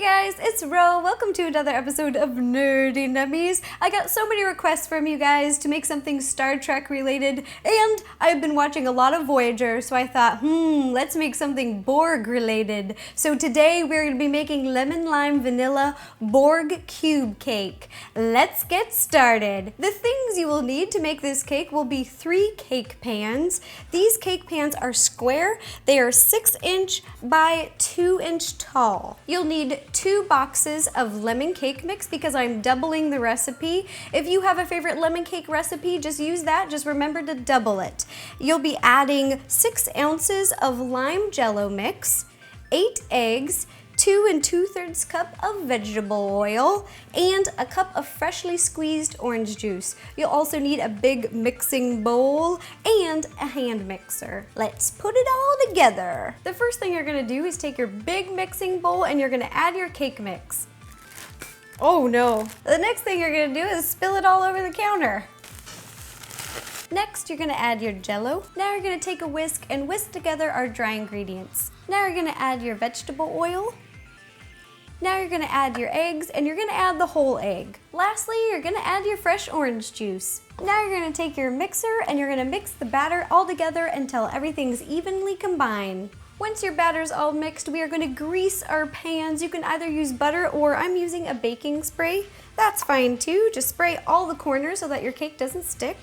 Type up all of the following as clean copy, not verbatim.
guys, it's Ro. Welcome to another episode of Nerdy Nummies. I got so many requests from you guys to make something Star Trek related, and I've been watching a lot of Voyager, so I thought, let's make something Borg related. So today we're going to be making lemon lime vanilla Borg Cube Cake. Let's get started. The things you will need to make this cake will be 3 cake pans. These cake pans are square. They are 6-inch by 2-inch tall. You'll need 2 boxes of lemon cake mix because I'm doubling the recipe. If you have a favorite lemon cake recipe, just use that. Just remember to double it. You'll be adding 6 ounces of lime jello mix, 8 eggs, 2 2/3 cup of vegetable oil, and a cup of freshly squeezed orange juice. You'll also need a big mixing bowl and a hand mixer. Let's put it all together. The first thing you're gonna do is take your big mixing bowl and you're gonna add your cake mix. Oh no. The next thing you're gonna do is spill it all over the counter. Next, you're gonna add your jello. Now you're gonna take a whisk and whisk together our dry ingredients. Now you're gonna add your vegetable oil. Now you're gonna add your eggs, and you're gonna add the whole egg. Lastly, you're gonna add your fresh orange juice. Now you're gonna take your mixer and you're gonna mix the batter all together until everything's evenly combined. Once your batter's all mixed, we are gonna grease our pans. You can either use butter or I'm using a baking spray. That's fine too. Just spray all the corners so that your cake doesn't stick.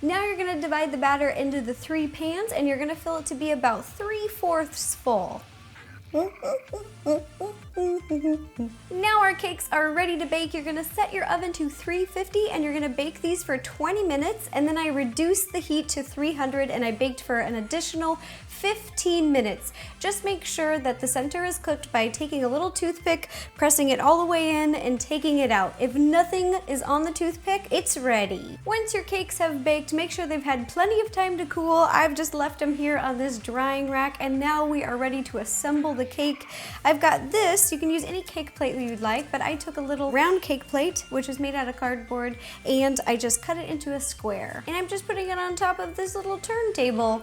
Now you're gonna divide the batter into the 3 pans and you're gonna fill it to be about 3/4 full. Now our cakes are ready to bake. You're gonna set your oven to 350 and you're gonna bake these for 20 minutes, and then I reduced the heat to 300 and I baked for an additional 15 minutes. Just make sure that the center is cooked by taking a little toothpick, pressing it all the way in and taking it out. If nothing is on the toothpick, it's ready. Once your cakes have baked, make sure they've had plenty of time to cool. I've just left them here on this drying rack and now we are ready to assemble the cake. I've got this. You can use any cake plate that you'd like, but I took a little round cake plate, which is made out of cardboard, and I just cut it into a square. And I'm just putting it on top of this little turntable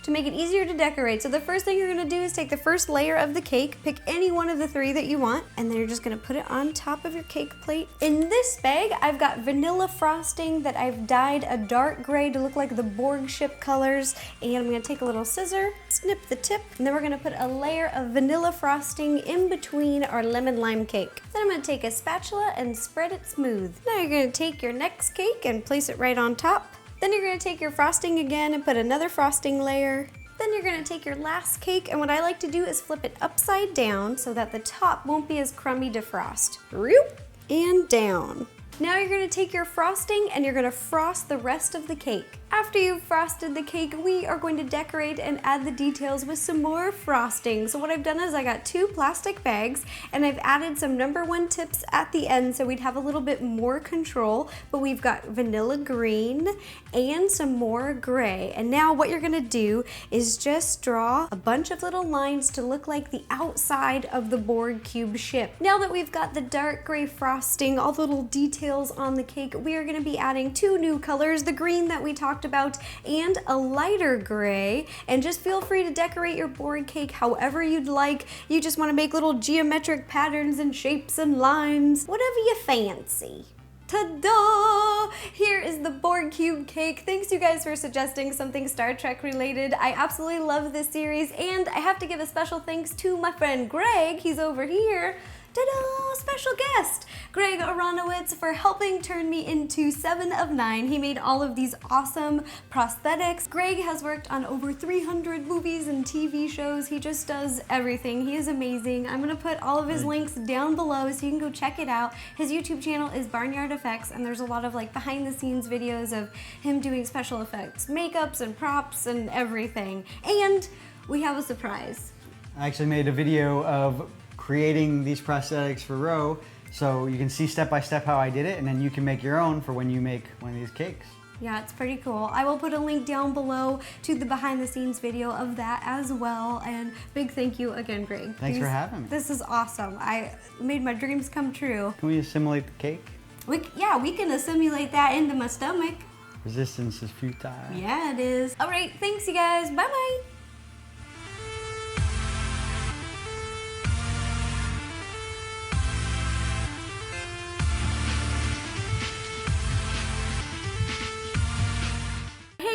to make it easier to decorate. So the first thing you're gonna do is take the first layer of the cake, pick any one of the 3 that you want, and then you're just gonna put it on top of your cake plate. In this bag, I've got vanilla frosting that I've dyed a dark gray to look like the Borg ship colors, and I'm gonna take a little scissor, snip the tip, and then we're gonna put a layer of vanilla frosting in between our lemon lime cake. Then I'm gonna take a spatula and spread it smooth. Now you're gonna take your next cake and place it right on top. Then you're gonna take your frosting again and put another frosting layer. Then you're gonna take your last cake, and what I like to do is flip it upside down so that the top won't be as crummy to frost. Roop, and down. Now you're gonna take your frosting and you're gonna frost the rest of the cake. After you've frosted the cake, we are going to decorate and add the details with some more frosting. So what I've done is I got 2 plastic bags and I've added some #1 tips at the end so we'd have a little bit more control, but we've got vanilla green and some more gray. And now what you're gonna do is just draw a bunch of little lines to look like the outside of the Borg Cube ship. Now that we've got the dark gray frosting, all the little details on the cake, we are gonna be adding 2 new colors, the green that we talked about and a lighter gray. And just feel free to decorate your Borg cake however you'd like. You just want to make little geometric patterns and shapes and lines, whatever you fancy. Ta-da! Here is the Borg Cube Cake. Thanks you guys for suggesting something Star Trek related. I absolutely love this series, and I have to give a special thanks to my friend Greg. He's over here. Ta-da! Special guest, Greg Aronowitz, for helping turn me into 7 of 9. He made all of these awesome prosthetics. Greg has worked on over 300 movies and TV shows. He just does everything. He is amazing. I'm gonna put all of his links down below so you can go check it out. His YouTube channel is Barnyard Effects, and there's a lot of like behind the scenes videos of him doing special effects, makeups and props and everything. And we have a surprise. I actually made a video of creating these prosthetics for Ro, so you can see step by step how I did it, and then you can make your own for when you make one of these cakes. Yeah, it's pretty cool. I will put a link down below to the behind the scenes video of that as well, and big thank you again, Greg. Thanks for having me. This is awesome. I made my dreams come true. Can we assimilate the cake? We can assimilate that into my stomach. Resistance is futile. Yeah, it is. All right, thanks you guys. Bye-bye.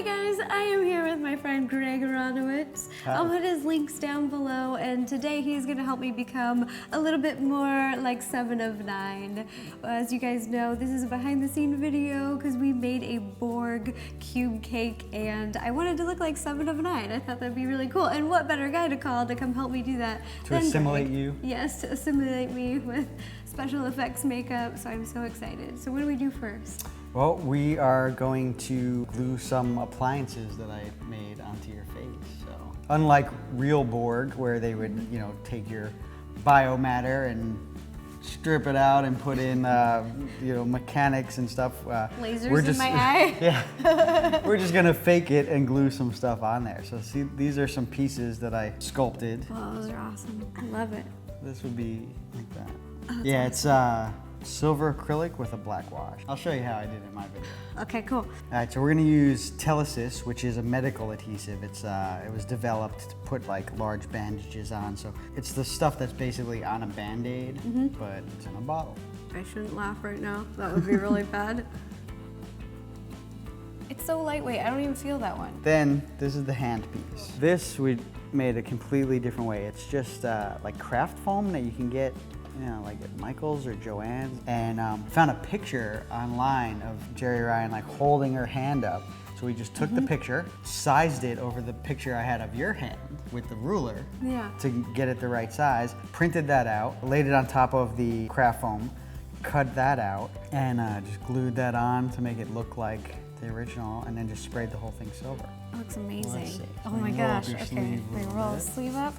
guys, I am here with my friend Greg Aronowitz. I'll put his links down below, and today he's gonna help me become a little bit more like 7 of 9. As you guys know, this is a behind the scene video because we made a Borg Cube Cake and I wanted to look like 7 of 9. I thought that'd be really cool. And what better guy to call to come help me do that To assimilate you? Yes, to assimilate me with special effects makeup, so I'm so excited. So what do we do first? Well, we are going to glue some appliances that I made onto your face. So, unlike real Borg, where they would, you know, take your biomatter and strip it out and put in, you know, mechanics and stuff. Lasers in my eye? Yeah. We're just gonna fake it and glue some stuff on there. So see, these are some pieces that I sculpted. Oh, those are awesome. I love it. This would be like that. Oh, yeah, awesome. It's silver acrylic with a black wash. I'll show you how I did it in my video. Okay, cool. All right, so we're gonna use Telesis, which is a medical adhesive. It was developed to put like large bandages on. So it's the stuff that's basically on a Band-Aid, but it's in a bottle. I shouldn't laugh right now. That would be really bad. It's so lightweight, I don't even feel that one. Then this is the hand piece. This we made a completely different way. It's just like craft foam that you can get, you know, like at Michael's or Joann's, and found a picture online of Jerry Ryan like holding her hand up. So we just took the picture, sized it over the picture I had of your hand with the ruler to get it the right size, printed that out, laid it on top of the craft foam, cut that out, and just glued that on to make it look like the original, and then just sprayed the whole thing silver. That looks amazing. So Oh my roll up gosh, your okay. sleeve a Wait, little roll the bit. sleeve up.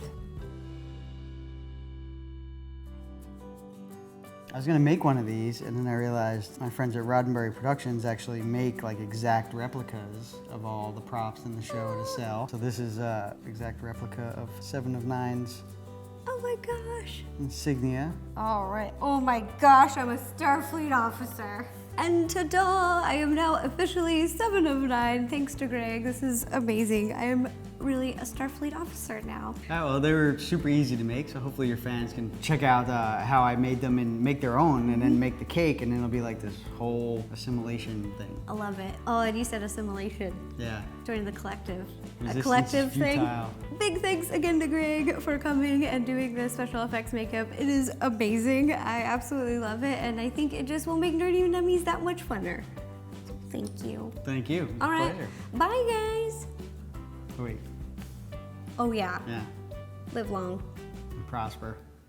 I was gonna make one of these, and then I realized my friends at Roddenberry Productions actually make like exact replicas of all the props in the show to sell. So this is a exact replica of 7 of 9's Oh my gosh. insignia. All right. Oh my gosh, I'm a Starfleet officer. And ta-da! I am now officially 7 of 9, thanks to Greg. This is amazing. I am really a Starfleet officer now. Oh, well, they were super easy to make, so hopefully your fans can check out how I made them and make their own, and then make the cake, and then it'll be like this whole assimilation thing. I love it. Oh, and you said assimilation. Yeah. Joining the collective. Resistance A collective is thing. futile. Big thanks again to Greg for coming and doing the special effects makeup. It is amazing. I absolutely love it, and I think it just will make Nerdy Nummies that much funner. Thank you. Thank you. All right. Pleasure. Bye, guys. Wait. Oh, yeah. Yeah. Live long. And prosper.